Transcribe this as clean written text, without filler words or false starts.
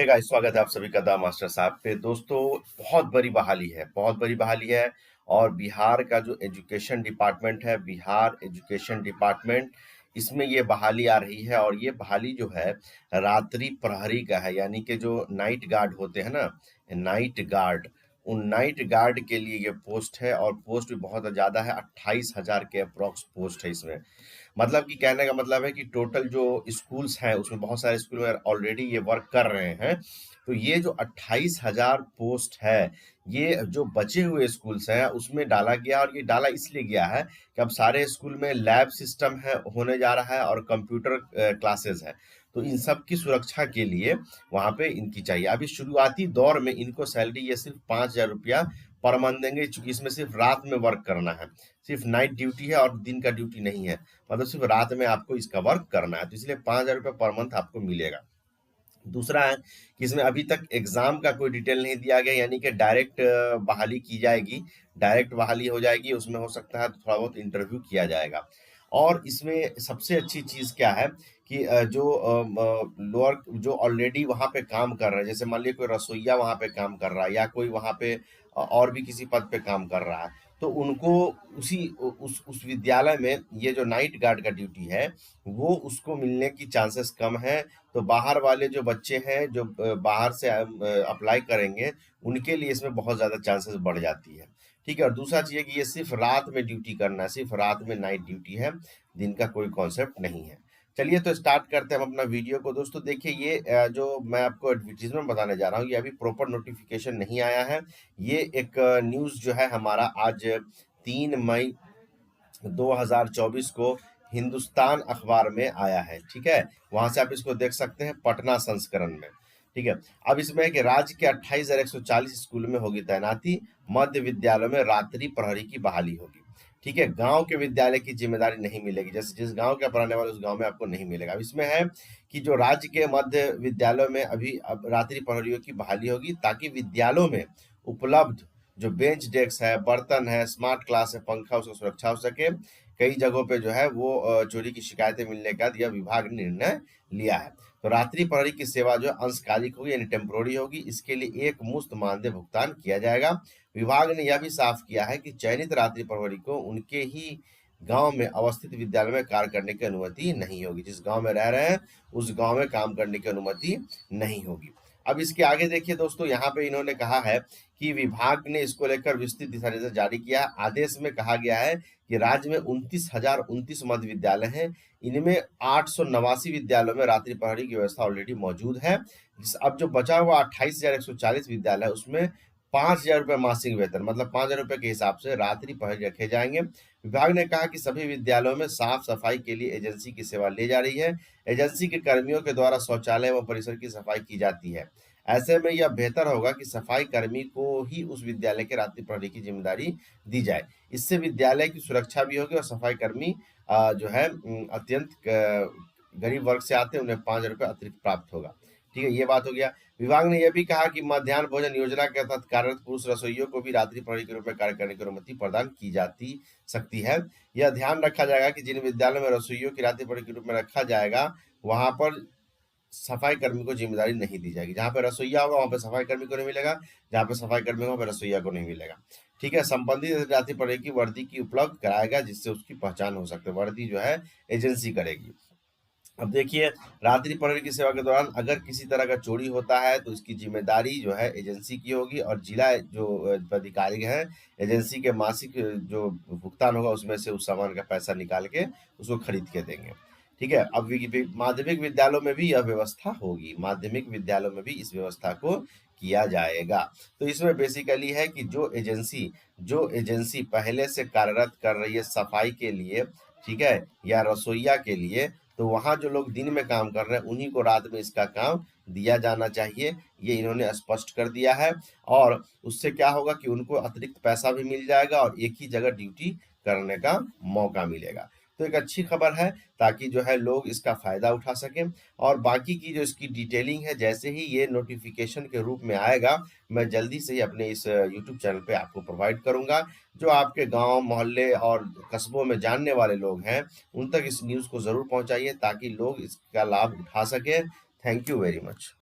Hey guys, स्वागत है आप सभी का द मास्टर साहब पे। दोस्तों, बहुत बड़ी बहाली है, बहुत बड़ी बहाली है। और बिहार का जो एजुकेशन डिपार्टमेंट है, बिहार एजुकेशन डिपार्टमेंट, इसमें ये बहाली आ रही है। और ये बहाली जो है रात्रि प्रहरी का है, यानी कि जो नाइट गार्ड होते हैं ना, नाइट गार्ड, उन नाइट गार्ड के लिए ये पोस्ट है। और पोस्ट भी बहुत ज़्यादा है, 28,000 के अप्रॉक्स पोस्ट है इसमें। मतलब कि कहने का मतलब है कि टोटल जो स्कूल्स हैं उसमें बहुत सारे स्कूल में ऑलरेडी ये वर्क कर रहे हैं। तो ये जो 28,000 पोस्ट है, ये जो बचे हुए स्कूल्स हैं उसमें डाला गया। और ये डाला इसलिए गया है कि अब सारे स्कूल में लैब सिस्टम है, होने जा रहा है, और कंप्यूटर क्लासेस है। तो इन सब की सुरक्षा के लिए वहाँ पे इनकी चाहिए। अभी शुरुआती दौर में इनको सैलरी ये सिर्फ 5,000 रुपया पर मंथ देंगे, चूंकि इसमें सिर्फ रात में वर्क करना है, सिर्फ नाइट ड्यूटी है और दिन का ड्यूटी नहीं है। मतलब सिर्फ रात में आपको इसका वर्क करना है, तो इसलिए 5,000 रुपये पर मंथ आपको मिलेगा। दूसरा है कि इसमें अभी तक एग्जाम का कोई डिटेल नहीं दिया गया, यानी कि डायरेक्ट बहाली की जाएगी, डायरेक्ट बहाली हो जाएगी। उसमें हो सकता है तो थोड़ा बहुत इंटरव्यू किया जाएगा। और इसमें सबसे अच्छी चीज़ क्या है कि जो लोअर जो ऑलरेडी वहाँ पे काम कर रहे हैं, जैसे मान लीजिए कोई रसोईया वहाँ पे काम कर रहा है, या कोई वहाँ पे और भी किसी पद पे काम कर रहा है, तो उनको उसी उस विद्यालय में ये जो नाइट गार्ड का ड्यूटी है वो उसको मिलने की चांसेस कम है। तो बाहर वाले जो बच्चे हैं जो बाहर से अप्लाई करेंगे, उनके लिए इसमें बहुत ज़्यादा चांसेस बढ़ जाती है। ठीक है। और दूसरा चीज़ है कि ये सिर्फ रात में ड्यूटी करना है, सिर्फ रात में नाइट ड्यूटी है, दिन का कोई कॉन्सेप्ट नहीं है। चलिए तो स्टार्ट करते हैं हम अपना वीडियो को। दोस्तों देखिए, ये जो मैं आपको एडवर्टीजमेंट बताने जा रहा हूँ, ये अभी प्रॉपर नोटिफिकेशन नहीं आया है। ये एक न्यूज़ जो है हमारा आज 3 मई 2024 को हिंदुस्तान अखबार में आया है। ठीक है, वहां से आप इसको देख सकते हैं, पटना संस्करण में। ठीक है। अब इसमें है कि राज्य के 28,140 स्कूल में होगी तैनाती, मध्य विद्यालयों में रात्रि प्रहरी की बहाली होगी। ठीक है। गांव के विद्यालय की जिम्मेदारी नहीं मिलेगी, जैसे जिस गांव के आप रहने वाले उस गांव में आपको नहीं मिलेगा। अब इसमें है कि जो राज्य के मध्य विद्यालयों में अभी अब रात्रि प्रहरियों की बहाली होगी, ताकि विद्यालयों में उपलब्ध जो बेंच डेस्क है, बर्तन है, स्मार्ट क्लास है, पंखा, उसकी सुरक्षा हो सके। कई जगहों पे जो है वो चोरी की शिकायतें मिलने के बाद यह विभाग ने निर्णय लिया है। तो रात्रि प्रहरी की सेवा जो है अंशकालिक होगी, यानी टेम्पोररी होगी। इसके लिए एक मुश्त मानदेय भुगतान किया जाएगा। विभाग ने यह भी साफ किया है कि चयनित रात्रि प्रहरी को उनके ही गांव में अवस्थित विद्यालय में कार्य करने की अनुमति नहीं होगी। जिस गांव में रह रहे हैं उस गांव में काम करने की अनुमति नहीं होगी। अब इसके आगे देखिए दोस्तों, यहाँ पे इन्होंने कहा है कि विभाग ने इसको लेकर विस्तृत दिशा निर्देश जारी किया। आदेश में कहा गया है कि राज्य में 29,029 मध्य विद्यालय हैं। इनमें 889 विद्यालयों में रात्रि प्रहरी की व्यवस्था ऑलरेडी मौजूद है। अब जो बचा हुआ 28,140 विद्यालय है, उसमें 5,000 रुपये मासिक वेतन, मतलब 5,000 रुपये के हिसाब से रात्रि प्रहरी रखे जाएंगे। विभाग ने कहा कि सभी विद्यालयों में साफ सफाई के लिए एजेंसी की सेवा ली जा रही है। एजेंसी के कर्मियों के द्वारा शौचालय एवं परिसर की सफाई की जाती है। ऐसे में यह बेहतर होगा कि सफाई कर्मी को ही उस विद्यालय के रात्रि प्रहरी की जिम्मेदारी दी जाए। इससे विद्यालय की सुरक्षा भी होगी, और सफाई कर्मी जो है अत्यंत गरीब वर्ग से आते हैं, उन्हें 5,000 रुपये अतिरिक्त प्राप्त होगा। ठीक है, ये बात हो गया। विभाग ने यह भी कहा कि मध्याह्न भोजन योजना के तहत कार्यरत पुरुष रसोइयों को भी रात्रि प्रहरी के रूप में कार्य करने की अनुमति प्रदान की जाती सकती है। यह ध्यान रखा जाएगा कि जिन विद्यालयों में रसोइयों की रात्रि प्रहरी के रूप में रखा जाएगा, वहां पर सफाई कर्मी को जिम्मेदारी नहीं दी जाएगी। जहाँ पे रसोईया होगा वहाँ पे सफाई कर्मी को नहीं मिलेगा, जहाँ पे सफाई कर्मी होगा वहाँ पे रसोईया को नहीं मिलेगा। ठीक है। संबंधित रात्रि प्रहरी की वर्दी की उपलब्ध कराएगा, जिससे उसकी पहचान हो सकती है। वर्दी जो है एजेंसी करेगी। अब देखिए, रात्रि प्रहरी की सेवा के दौरान अगर किसी तरह का चोरी होता है तो इसकी जिम्मेदारी जो है एजेंसी की होगी, और जिला जो अधिकारी हैं, एजेंसी के मासिक जो भुगतान होगा उसमें से उस सामान का पैसा निकाल के उसको खरीद के देंगे। ठीक है। अब माध्यमिक विद्यालयों में भी यह व्यवस्था होगी, माध्यमिक विद्यालयों में भी इस व्यवस्था को किया जाएगा। तो इसमें बेसिकली है कि जो एजेंसी पहले से कार्यरत कर रही है सफाई के लिए, ठीक है, या रसोईया के लिए, तो वहाँ जो लोग दिन में काम कर रहे हैं उन्हीं को रात में इसका काम दिया जाना चाहिए। ये इन्होंने स्पष्ट कर दिया है। और उससे क्या होगा कि उनको अतिरिक्त पैसा भी मिल जाएगा और एक ही जगह ड्यूटी करने का मौका मिलेगा। तो एक अच्छी खबर है, ताकि जो है लोग इसका फायदा उठा सकें। और बाकी की जो इसकी डिटेलिंग है, जैसे ही ये नोटिफिकेशन के रूप में आएगा, मैं जल्दी से ही अपने इस यूट्यूब चैनल पे आपको प्रोवाइड करूंगा। जो आपके गांव, मोहल्ले और कस्बों में जानने वाले लोग हैं, उन तक इस न्यूज़ को ज़रूर पहुंचाइए, ताकि लोग इसका लाभ उठा सकें। Thank you very much.